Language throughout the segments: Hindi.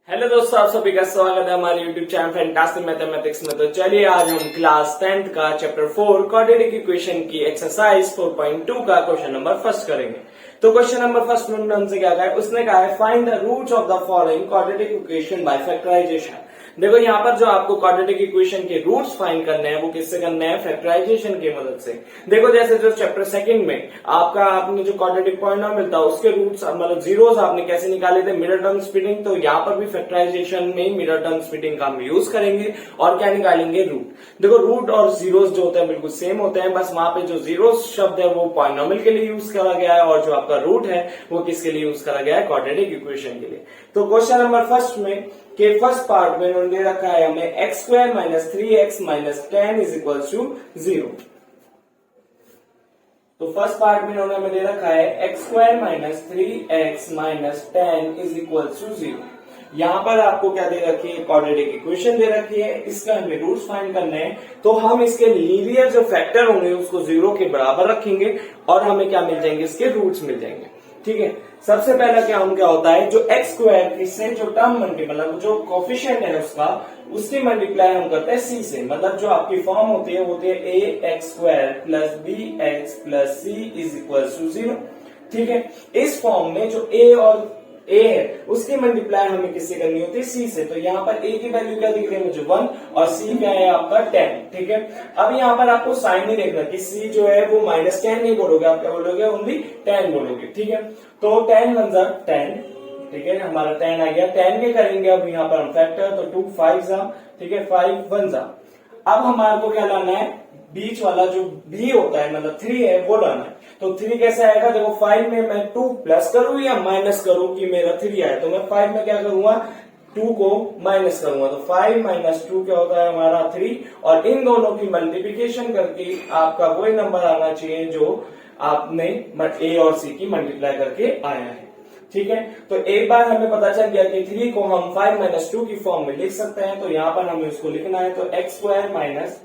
हेलो दोस्तों, आप सभी का स्वागत है हमारे यूट्यूब चैनल फैंटास्टिक मैथमेटिक्स में। तो चलिए आज हम क्लास 10th का चैप्टर 4 क्वाड्रेटिक इक्वेशन की एक्सरसाइज 4.2 का क्वेश्चन नंबर फर्स्ट करेंगे। तो क्वेश्चन नंबर फर्स्ट में हमसे क्या कहा है, उसने कहा है find the roots of the following quadratic equation by factorisation. देखो यहाँ पर जो आपको क्वाड्रेटिक इक्वेशन के रूट्स फाइंड करने हैं वो किससे करने हैं, फैक्टराइजेशन की मदद से। देखो जैसे जो चैप्टर सेकंड में आपने जो क्वाड्रेटिक पॉलिनोमियल था उसके रूट्स मतलब जीरोस आपने कैसे निकाले थे, मिडल टर्म स्प्लिटिंग। तो यहाँ पर भी फैक्टराइजेशन में मिडल टर्म स्प्लिटिंग का हम यूज करेंगे और क्या निकालेंगे, रूट। देखो रूट और जीरोस जो होते हैं बिल्कुल सेम होते हैं, बस वहां पे जो जीरोस शब्द है वो पॉलिनोमियल के लिए यूज करा गया है और जो आपका रूट है वो किसके लिए यूज करा गया है, क्वाड्रेटिक इक्वेशन के लिए। तो क्वेश्चन नंबर फर्स्ट में के फर्स्ट पार्ट में उन्होंने दे रखा है हमें x square minus 3x minus 10 is equal to 0। तो फर्स्ट पार्ट में उन्होंने हमें दे रखा है x square minus 3x minus 10 is equal to 0। यहां पर आपको क्या दे रखी है, क्वाड्रेटिक इक्वेशन दे रखी है, इसका हमें रूट्स फाइंड करने हैं। तो हम इसके लीनियर जो फैक्टर होंगे उसको 0 के बराबर रखेंगे और हमें क्या मिल जाएंगे, इसके रूट्स मिल जाएंगे। ठीक है, सबसे पहला क्या होता है, जो एक्स स्क्वायर इससे जो टर्म मतलब जो कोफिशिएंट है उसकी मल्टीप्लाई हम करते हैं सी से। मतलब जो आपकी फॉर्म होती है A X square plus B X plus C is equal to 0। ठीक है, इस फॉर्म में जो ए और ए है उसकी मल्टीप्लाई हमें किससे करनी होती है, सी से। तो यहाँ पर ए की वैल्यू क्या दिख रही है मुझे 1 और सी क्या है आपका 10। ठीक है, अब यहाँ पर आपको साइन नहीं देखना कि सी जो है वो माइनस 10 नहीं बोलोगे, आप क्या बोलोगे, ओनली 10 बोलोगे। ठीक है, तो 10 1 जा 10। ठीक है, हमारा 10 आ गया, 10 के करेंगे अब यहाँ पर हम फैक्टर, तो 2 5 जा। ठीक है, 5 1 जा। अब हमारे को क्या लाना है, बीच वाला जो बी होता है मतलब 3 है वो लाना है। तो 3 कैसे आएगा, देखो 5 में मैं 2 प्लस करूं या माइनस करूं कि मेरा 3 आए, तो मैं 5 में क्या करूंगा, 2 को माइनस करूंगा। तो 5 माइनस 2 क्या होता है हमारा 3, और इन दोनों की मल्टीप्लीकेशन करके आपका वही नंबर आना चाहिए जो आपने ए और सी की मल्टीप्लाई करके आया है। ठीक है, तो एक बार हमें पता चल गया कि 3 को हम 5 माइनस 2 की फॉर्म में लिख सकते हैं। तो यहाँ पर हमें इसको लिखना है, तो एक्स स्क्वायर माइनस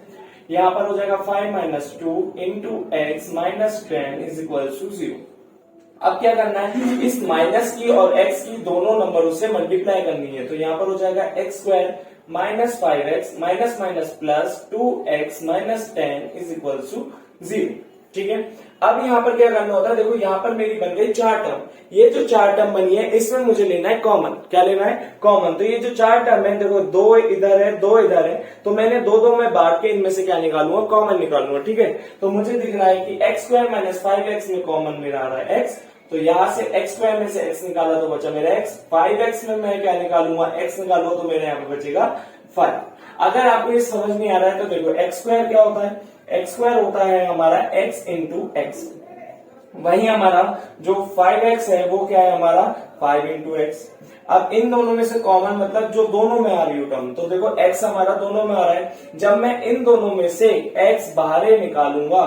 यहाँ पर हो जाएगा 5 minus 2 into x minus 10 is equal to 0। अब क्या करना है, इस माइनस की और एक्स की दोनों नंबरों से मल्टीप्लाई करनी है। तो यहाँ पर हो जाएगा x square minus 5x minus minus plus 2x minus 10 is equal to 0। ठीक है, अब यहाँ पर क्या करना होता है, देखो यहाँ पर मेरी बन गई 4 टर्म। ये जो 4 टर्म बनी है इसमें मुझे लेना है कॉमन। क्या लेना है, कॉमन। तो ये जो 4 टर्म है, देखो 2 इधर है 2 इधर है, तो मैंने 2 में बांट के इनमें से क्या निकालूंगा, कॉमन निकालूंगा। ठीक है, तो मुझे दिख रहा है कि एक्स स्क्वायर माइनस 5x में कॉमन मेरा आ रहा है x। तो यहां से एक्स स्क्वायर में से x निकाला तो बचा मेरा x। 5x में मैं क्या निकालूंगा, x निकालूंगा तो मेरे यहाँ पे बचेगा 5। अगर आपको ये समझ नहीं आ रहा है तो देखो एक्स स्क्वायर क्या होता है, एक्स स्क्वायर होता है हमारा x इंटू एक्स। वही हमारा जो 5x है वो क्या है हमारा 5 इंटू एक्स। अब इन दोनों में से कॉमन मतलब जो दोनों में आ रही है टर्म, तो देखो x हमारा दोनों में आ रहा है। जब मैं इन दोनों में से x बाहर निकालूंगा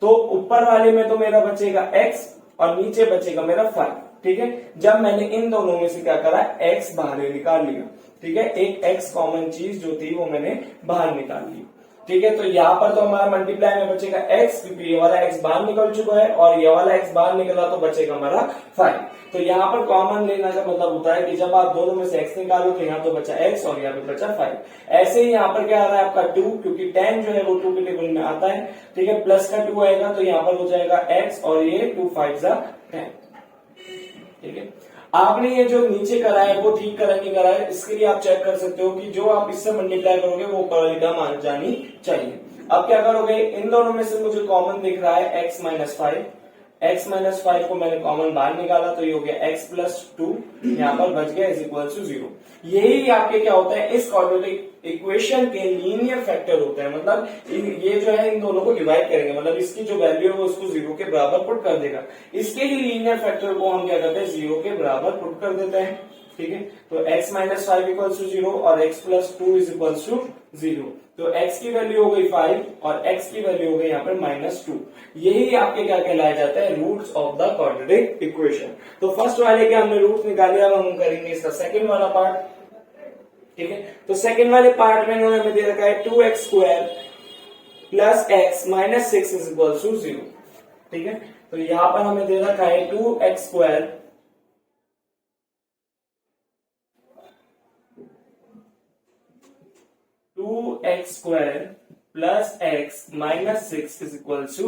तो ऊपर वाले में तो मेरा बचेगा x और नीचे बचेगा मेरा 5। ठीक है, जब मैंने इन दोनों में से क्या करा, x बाहर निकाल लिया। ठीक है, एक x कॉमन चीज जो थी वो मैंने बाहर निकाल ली। ठीक है, तो यहाँ पर तो हमारा मल्टीप्लाई में बचेगा x, क्योंकि ये वाला x बाहर निकल चुका है और ये वाला x बाहर निकला तो बचेगा हमारा 5। तो यहाँ पर कॉमन लेना का मतलब होता है कि जब आप दोनों में से x निकालो तो यहाँ तो बचा x और यहाँ पे बचा 5। ऐसे ही यहाँ पर क्या आ रहा है आपका 2, क्योंकि 10 जो है वो 2 के टेबल में आता है। ठीक है, प्लस का 2 आएगा तो यहाँ पर हो जाएगा x और ये 2 5 10। ठीक है, आपने ये जो नीचे करा है वो ठीक करा नहीं करा है, इसके लिए आप चेक कर सकते हो कि जो आप इससे मल्टीप्लाई करोगे वो ऊपर वाली टर्म आ जानी चाहिए। अब क्या करोगे, इन दोनों में से मुझे कॉमन दिख रहा है x माइनस 5। x माइनस 5 को मैंने कॉमन बाहर निकाला तो ये हो गया x प्लस 2, यहाँ पर बच गया इज इक्वल टू 0। यही आपके क्या होता है, इस क्वाड्रेटिक इक्वेशन के लीनियर फैक्टर होते हैं। मतलब ये जो है इन दोनों को डिवाइड करेंगे, मतलब इसकी जो वैल्यू है वो उसको 0 के बराबर पुट कर देगा। इसके ही लीनियर फैक्टर को हम क्या करते हैं, 0 के बराबर पुट कर देते हैं। ठीक है, तो x माइनस 5 इक्वल टू 0 और x plus 2 is equal to 0। तो x की वैल्यू हो गई 5 और x की वैल्यू हो गई यहाँ पर -2। यही आपके क्या कहलाया जाता है, roots of the quadratic equation. तो फर्स्ट वाले के हमने रूट निकाले, अब हम करेंगे इसका सेकंड वाला पार्ट। ठीक है, तो सेकंड वाले पार्ट में इन्होंने हमें दे रखा है 2x square plus x minus 6 is equal to 0। ठीक है, तो यहाँ पर हमें दे रखा है 2x square 2x² plus x minus 6 is equal to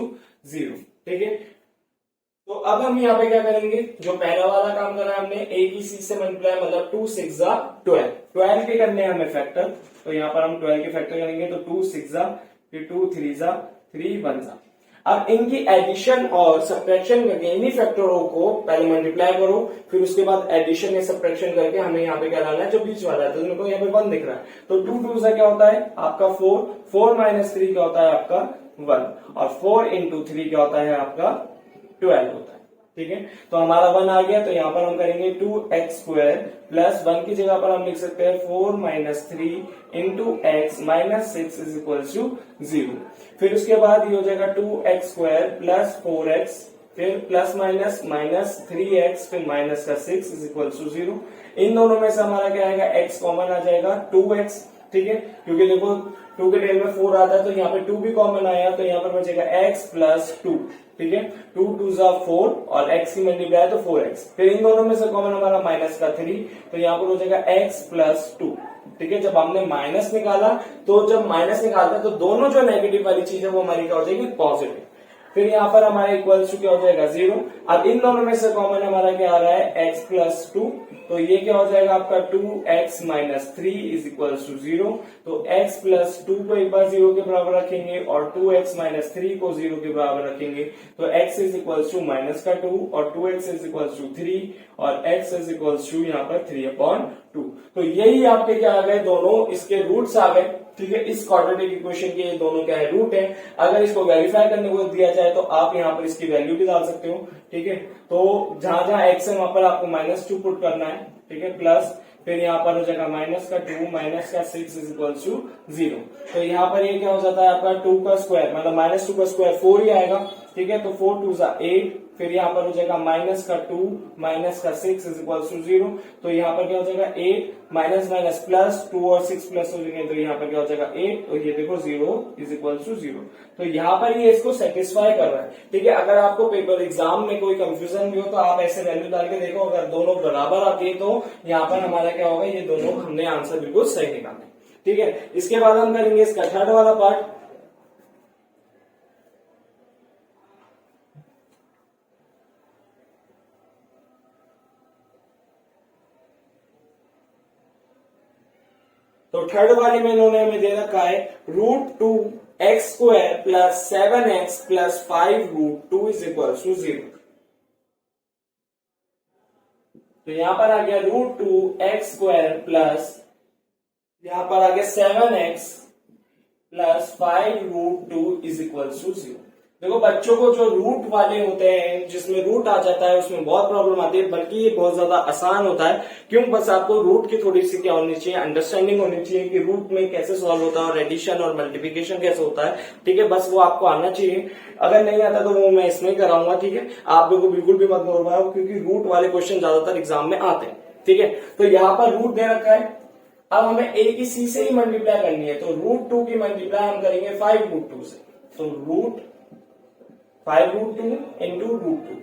0। ठीक है, तो अब हम यहाँ पे क्या करेंगे, जो पहला वाला काम करा है हमने a की c से मल्टीप्लाई, मतलब 2 6 12 12 के करने हैं हमें फैक्टर, तो यहाँ पर हम 12 के फैक्टर करेंगे, तो 2 6 फिर 2 3 3 1 अब इनकी एडिशन और सब्ट्रैक्शन करके इन्हीं फैक्टरों को पहले मल्टीप्लाई करो, फिर उसके बाद एडिशन या सब्ट्रैक्शन करके हमें यहाँ पे क्या लाना है, जो बीच वाला है, तो मेरे को यहाँ पे 1 दिख रहा है, तो 2 2 से क्या होता है आपका 4, 4 माइनस 3 क्या होता है आपका 1, और 4 इंटू 3 क्या होता है आपका 12 होता है। ठीक है, तो हमारा 1 आ गया, तो यहाँ पर हम करेंगे 2x² प्लस 1 की जगह पर हम लिख सकते हैं 4 minus 3 into x minus 6 is equal to 0। फिर उसके बाद ये हो जाएगा 2x² प्लस 4x, फिर प्लस माइनस माइनस 3x, फिर माइनस का 6 इज इक्वल टू 0। इन दोनों में से हमारा क्या आएगा, x कॉमन आ जाएगा 2x। ठीक है, क्योंकि देखो 2 के टेल में 4 आता है, तो यहाँ पे 2 भी कॉमन आया, तो यहाँ पर बचेगा x प्लस 2। ठीक है, 2 2 4 और x की मल्टीप्लाई तो 4x, फिर इन दोनों में से कॉमन हमारा माइनस का 3, तो यहाँ पर हो जाएगा x प्लस 2। ठीक है, जब हमने माइनस निकाला, तो जब माइनस निकालते हैं तो दोनों जो नेगेटिव वाली चीज है वो हमारी क्या हो जाएगी, पॉजिटिव। फिर यहाँ पर हमारा इक्वल्स टू क्या हो जाएगा 0। अब इन दोनों में से कॉमन हमारा क्या आ रहा है, x प्लस 2, तो ये क्या हो जाएगा आपका 2x minus 3 is equal to 0। तो x प्लस 2 को एक बार 0 के बराबर रखेंगे और 2x माइनस 3 को 0 के बराबर रखेंगे, तो x is equal to minus का 2 और 2x इज इक्वल टू 3 और x इज इक्वल टू यहाँ पर 3/2। तो यही आपके क्या आ गए, दोनों इसके रूट्स आ गए। ठीक है, इस क्वाड्रेटिक इक्वेशन के ये दोनों क्या है, रूट है। अगर इसको वेरीफाई करने को दिया जाए तो आप यहाँ पर इसकी वैल्यू भी डाल सकते हो। ठीक है, तो जहां जहां x है वहां पर आपको -2 पुट करना है। ठीक है, प्लस फिर यहाँ पर हो जाएगा माइनस का 2 माइनस का 6 इज इक्वल टू 0। तो यहाँ पर ये क्या हो जाता है आपका 2 का स्क्वायर, मतलब -2 का स्क्वायर 4 ही आएगा। ठीक है, तो 4 2 8, फिर यहाँ पर हो जाएगा माइनस का 2 माइनस का 6 इज इक्वल टू 0। तो यहाँ पर क्या हो जाएगा 8 माइनस माइनस प्लस 2 और 6 प्लस हो जाएंगे, तो यहाँ पर क्या हो जाएगा 8, तो ये देखो 0 इज इक्वल टू 0। तो यहाँ पर ये इसको सेटिस्फाई कर रहा है। ठीक है, अगर आपको पेपर एग्जाम में कोई कंफ्यूजन भी हो तो आप ऐसे वैल्यू डाल के देखो, अगर दोनों बराबर आती है तो यहाँ पर हमारा क्या होगा, ये दोनों हमने आंसर बिल्कुल सही निकाले। ठीक है, इसके बाद हम करेंगे इसका थर्ड वाला पार्ट। तो थर्ड वाले में इन्होंने हमें दे रखा है √2x² plus 7x plus 5√2 is equal to 0। तो यहां पर आ गया √2x² प्लस, यहां पर आ गया 7x plus 5√2 is equal to 0। देखो बच्चों को जो रूट वाले होते हैं, जिसमें रूट आ जाता है, उसमें बहुत प्रॉब्लम आती है, बल्कि ये बहुत ज्यादा आसान होता है। क्यों, बस आपको रूट की थोड़ी सी क्या होनी चाहिए, अंडरस्टैंडिंग होनी चाहिए कि रूट में कैसे सॉल्व होता है और एडिशन और मल्टीप्लिकेशन कैसे होता है। ठीक है, बस वो आपको आना चाहिए। अगर नहीं आता तो वो मैं इसमें कराऊंगा। ठीक है, आप लोगों को बिल्कुल भी मत घबराओ, क्योंकि रूट वाले क्वेश्चन ज्यादातर एग्जाम में आते हैं। ठीक है, तो यहाँ पर रूट दे रखा है, अब हमें a की c से ही मल्टीप्लाई करनी है, तो √2 की मल्टीप्लाई हम करेंगे 5√2 से, तो √5√2 इंटू √2।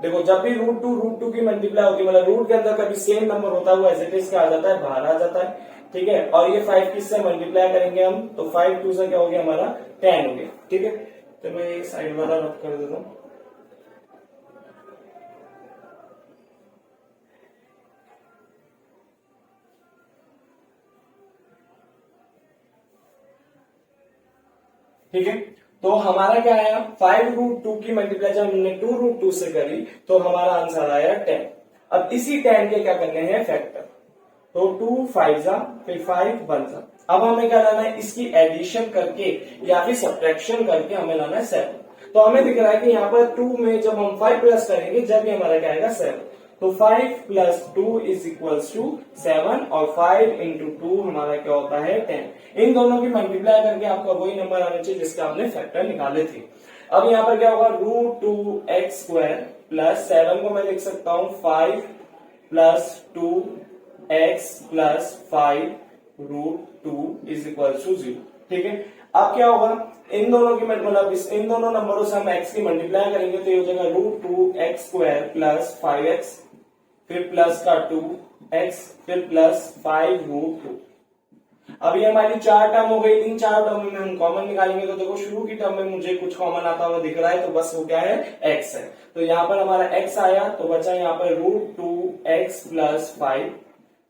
देखो जब भी √2 की मल्टीप्लाई होती है, मतलब रूट के अंदर कभी सेम नंबर होता है, वो एज इट इज का आ जाता है, बाहर आ जाता है। ठीक है, और ये 5 किससे मल्टीप्लाई करेंगे हम, तो 5 2 से क्या हो गया हमारा 10 हो गया। ठीक है, तो मैं ये साइड वाला रब कर देता हूं। ठीक है, तो हमारा क्या आया, 5√2 की मल्टीप्लाई जब हमने 2√2 से करी तो हमारा आंसर आया 10। अब इसी 10 के क्या करने हैं फैक्टर, तो 2 5 जा, फिर 5 1 जा। अब हमें क्या लाना है, इसकी एडिशन करके या फिर सब्ट्रैक्शन करके हमें लाना है 7। तो हमें दिख रहा है कि यहाँ पर 2 में जब हम 5 प्लस करेंगे जब ये हमारा क्या आएगा 7, तो 5 प्लस 2 इज इक्वल टू 7 और 5 इंटू 2 हमारा क्या होता है 10। इन दोनों की मल्टीप्लाई करके आपका वही नंबर आना चाहिए जिसका आपने फैक्टर निकाले थे। अब यहाँ पर क्या होगा, √2x² प्लस 7 को मैं लिख सकता हूं 5 plus 2x plus 5√2 is equal to 0। ठीक है, अब क्या होगा, इन दोनों की मतलब इन दोनों नंबरों से हम x की मल्टीप्लाई करेंगे, तो ये हो जाएगा √2x² प्लस 5x, फिर प्लस का 2x, फिर प्लस 5√2। अब ये हमारी 4 टर्म हो गई। इन 4 टर्म में हम कॉमन निकालेंगे तो देखो शुरू की टर्म में मुझे कुछ कॉमन आता हुआ दिख रहा है, तो बस वो क्या है, x है। तो यहाँ पर हमारा x आया, तो बचा यहाँ पर √2x + 5।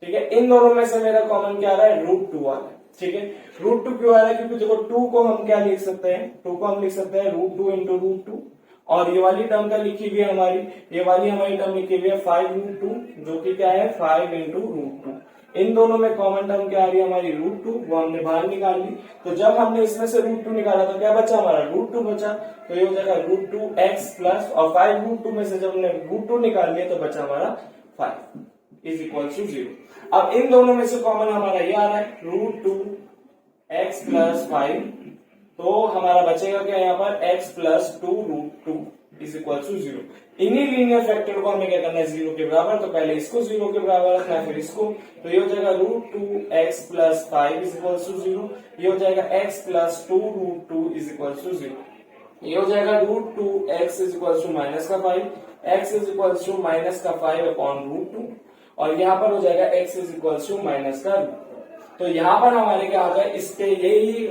ठीक है, इन दोनों में से मेरा कॉमन क्या आ रहा है, √2 आ रहा है। ठीक है, √2 क्यों आ रहा है, क्योंकि देखो 2 को हम क्या लिख सकते हैं, 2 को हम लिख सकते हैं √2 × √2, और ये वाली टर्म क्या लिखी हुई है हमारी, ये वाली हमारी टर्म लिखी हुई है 5√2, जो कि क्या है 5 × √2। इन दोनों में कॉमन टर्म क्या आ रही है हमारी, √2, वो हमने बाहर निकाल ली। तो जब हमने इसमें से √2 निकाला तो क्या बचा हमारा, √2 बचा। तो ये हो जाएगा √2x प्लस, और 5√2 में से जब हमने √2 निकाल लिया तो बचा हमारा 5 = 0। अब इन दोनों में से कॉमन हमारा ये आ रहा है √2x + 5, तो हमारा बचेगा क्या यहाँ पर, x + 2√2 = 0। इन्हीं लीनियर फैक्टर को हमें क्या करना है, 0 के बराबर। तो पहले इसको 0 के बराबर रखना है, फिर इसको। तो ये हो जाएगा √2x + 5 = 0। ये हो जाएगा x + 2√2 = 0। ये हो जाएगा √2x -5, x -5/√2, और यहाँ पर हो जाएगा x -√। तो यहाँ पर हमारे क्या होगा, इसके यही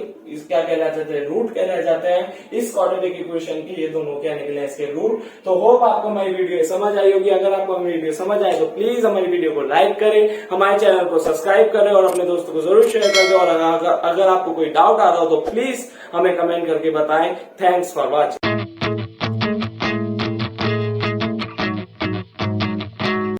क्या कहलाए जाते हैं, रूट कहलाए जाते हैं। इस क्वाड्रेटिक इक्वेशन की ये दोनों क्या निकले हैं, इसके रूट। तो होप आपको हमारी वीडियो समझ आई होगी। अगर आपको हमारी वीडियो समझ आए तो प्लीज हमारी वीडियो को लाइक करें, हमारे चैनल को सब्सक्राइब करें और अपने दोस्तों को जरूर शेयर कर दें। और अगर आपको कोई डाउट आ रहा हो तो प्लीज हमें कमेंट करके बताएं। Thanks for watching.